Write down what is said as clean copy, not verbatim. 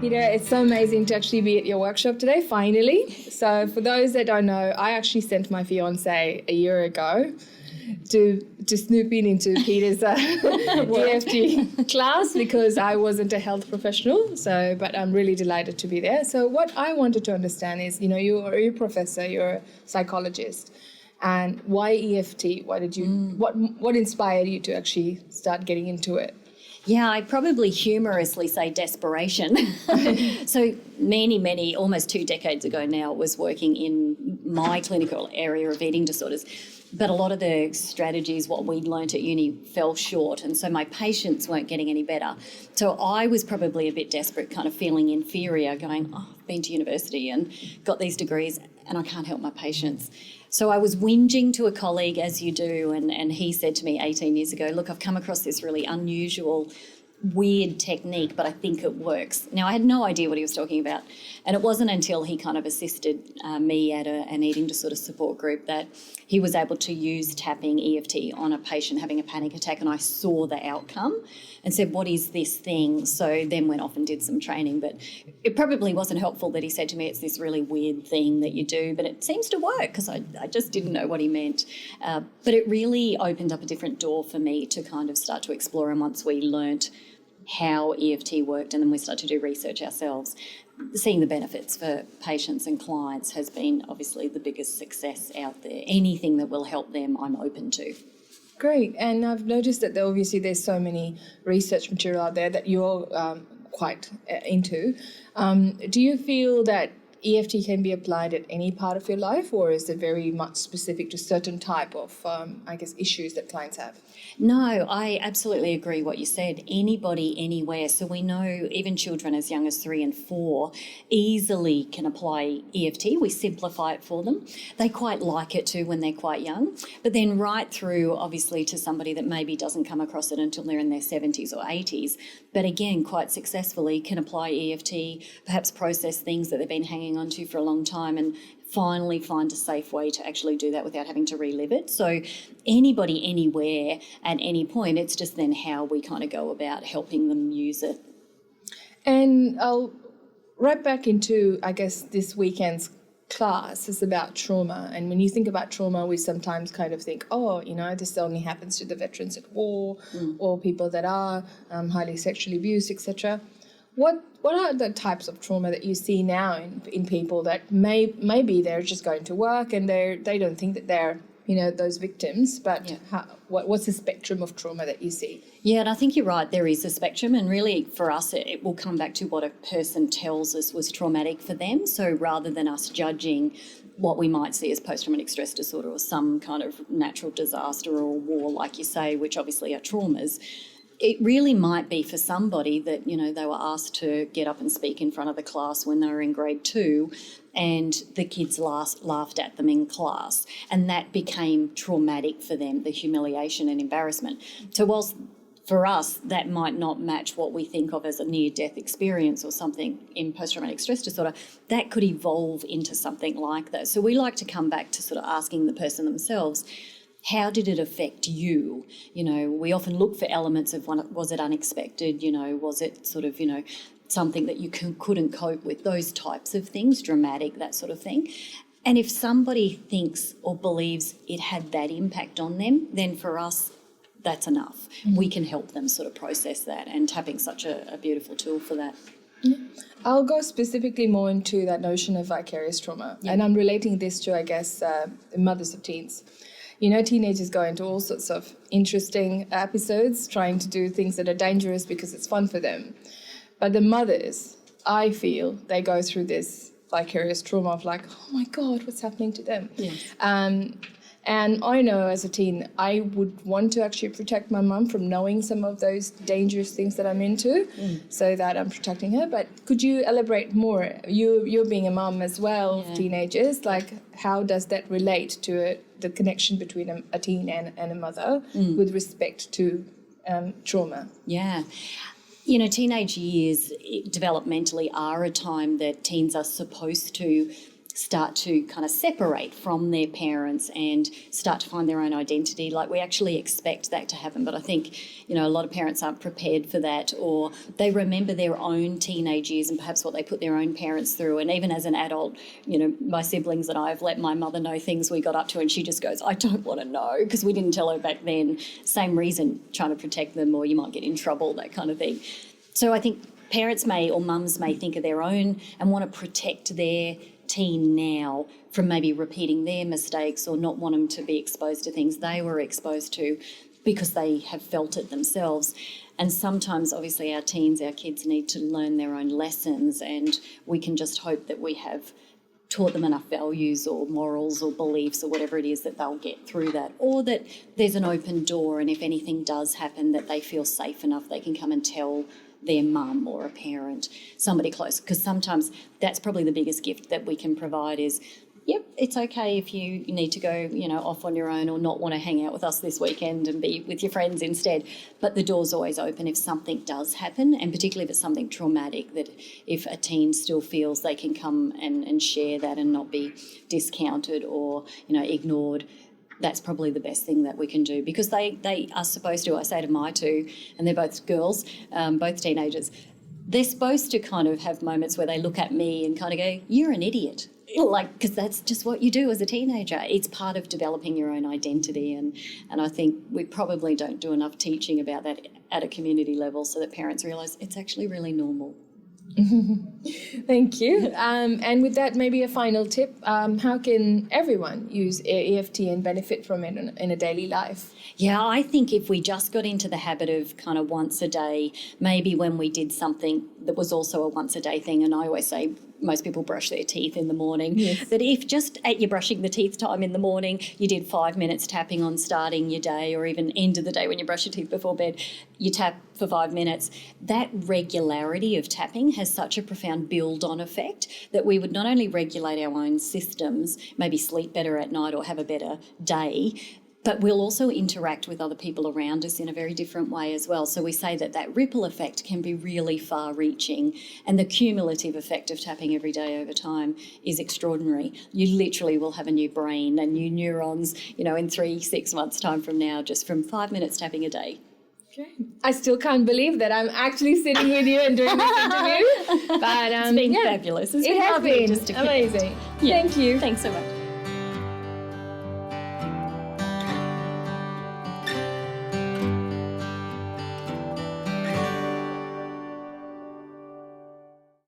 It's so amazing to actually be at your workshop today, finally. So for those that don't know, I actually sent my fiance a year ago to snoop in into Peter's EFT class because I wasn't a health professional. But I'm really delighted to be there. So what I wanted to understand is, you're a professor, you're a psychologist, and why EFT? Why did you? What inspired you to actually start getting into it? Yeah, I probably humorously say desperation. So many, almost 2 decades ago now, was working in my clinical area of eating disorders. But a lot of the strategies, what we'd learnt at uni, fell short. And so my patients weren't getting any better. So I was probably a bit desperate, kind of feeling inferior, going, I've been to university and got these degrees and I can't help my patients. So I was whinging to a colleague, as you do, and he said to me 18 years ago, look, I've come across this really unusual, weird technique, but I think it works. Now, I had no idea what he was talking about. And it wasn't until he kind of assisted me at an eating disorder support group that he was able to use tapping EFT on a patient having a panic attack, and I saw the outcome and said, what is this thing? So then went off and did some training. But it probably wasn't helpful that he said to me, it's this really weird thing that you do, but it seems to work, because I just didn't know what he meant. But it really opened up a different door for me to kind of start to explore. And once we learnt how EFT worked and then we started to do research ourselves, seeing the benefits for patients and clients has been obviously the biggest success out there. Anything that will help them, I'm open to. Great. And I've noticed that obviously there's so many research material out there that you're quite into. Do you feel that EFT can be applied at any part of your life, or is it very much specific to certain type of, issues that clients have? No, I absolutely agree what you said. Anybody, anywhere. So we know even children as young as 3 and 4 easily can apply EFT. We simplify it for them. They quite like it too when they're quite young. But then right through, obviously, to somebody that maybe doesn't come across it until they're in their 70s or 80s, but again, quite successfully can apply EFT, perhaps process things that they've been hanging on to for a long time, and finally find a safe way to actually do that without having to relive it. So anybody, anywhere, at any point, it's just then how we kind of go about helping them use it. And I'll wrap back into, this weekend's class is about trauma. And when you think about trauma, we sometimes kind of think, this only happens to the veterans at war or people that are highly sexually abused, etc. What are the types of trauma that you see now in people that maybe they're just going to work and they don't think that they're those victims, but what's the spectrum of trauma that you see? Yeah, and I think you're right, there is a spectrum, and really for us it will come back to what a person tells us was traumatic for them. So rather than us judging what we might see as post-traumatic stress disorder or some kind of natural disaster or war, like you say, which obviously are traumas, it really might be for somebody that, they were asked to get up and speak in front of the class when they were in grade 2 and the kids laughed at them in class, and that became traumatic for them, the humiliation and embarrassment. So whilst for us that might not match what we think of as a near-death experience or something in post-traumatic stress disorder, that could evolve into something like that. So we like to come back to sort of asking the person themselves, how did it affect you? We often look for elements of was it unexpected? Was it sort of, something that you couldn't cope with? Those types of things, dramatic, that sort of thing. And if somebody thinks or believes it had that impact on them, then for us, that's enough. Mm-hmm. We can help them sort of process that, and tapping such a beautiful tool for that. Yeah. I'll go specifically more into that notion of vicarious trauma. Yeah. And I'm relating this to, mothers of teens. Teenagers go into all sorts of interesting episodes, trying to do things that are dangerous because it's fun for them. But the mothers, I feel, they go through this vicarious trauma of like, oh my God, what's happening to them? Yes. And I know as a teen, I would want to actually protect my mum from knowing some of those dangerous things that I'm into, so that I'm protecting her. But could you elaborate more? You're being a mum as well of teenagers. Like, how does that relate to the connection between a teen and a mother with respect to trauma? Yeah. Teenage years developmentally are a time that teens are supposed to start to kind of separate from their parents and start to find their own identity. Like, we actually expect that to happen, but I think, you know, a lot of parents aren't prepared for that, or they remember their own teenage years and perhaps what they put their own parents through. And even as an adult, you know, my siblings and I have let my mother know things we got up to, and she just goes, I don't want to know, because we didn't tell her back then. Same reason, trying to protect them, or you might get in trouble, that kind of thing. So I think parents may, or mums may, think of their own and want to protect their teen now from maybe repeating their mistakes, or not want them to be exposed to things they were exposed to because they have felt it themselves. And sometimes, obviously, our teens, our kids need to learn their own lessons, and we can just hope that we have taught them enough values or morals or beliefs or whatever it is that they'll get through that, or that there's an open door, and if anything does happen, that they feel safe enough they can come and tell their mum or a parent, somebody close. Because sometimes that's probably the biggest gift that we can provide is, yep, it's okay if you need to go, you know, off on your own, or not want to hang out with us this weekend and be with your friends instead. But the door's always open if something does happen, and particularly if it's something traumatic, that if a teen still feels they can come and share that and not be discounted or, you know, ignored. That's probably the best thing that we can do, because they are supposed to, I say to my two, and they're both girls, both teenagers, they're supposed to kind of have moments where they look at me and kind of go, you're an idiot. Like, because that's just what you do as a teenager. It's part of developing your own identity, and I think we probably don't do enough teaching about that at a community level, so that parents realise it's actually really normal. Thank you. And with that, maybe a final tip. How can everyone use EFT and benefit from it in a daily life? Yeah, I think if we just got into the habit of kind of once a day, maybe when we did something that was also a once a day thing, and I always say most people brush their teeth in the morning, yes. That if just at your brushing the teeth time in the morning, you did 5 minutes tapping on starting your day, or even end of the day when you brush your teeth before bed, you tap for 5 minutes, that regularity of tapping has such a profound build-on effect that we would not only regulate our own systems, maybe sleep better at night or have a better day, but we'll also interact with other people around us in a very different way as well. So we say that that ripple effect can be really far-reaching, and the cumulative effect of tapping every day over time is extraordinary. You literally will have a new brain and new neurons, you know, in 3-6 months' time from now, just from 5 minutes tapping a day. Okay. I still can't believe that I'm actually sitting with you and doing this interview. But It's been fabulous. It's it has lovely been just to amazing. Yeah. Thank you. Thanks so much.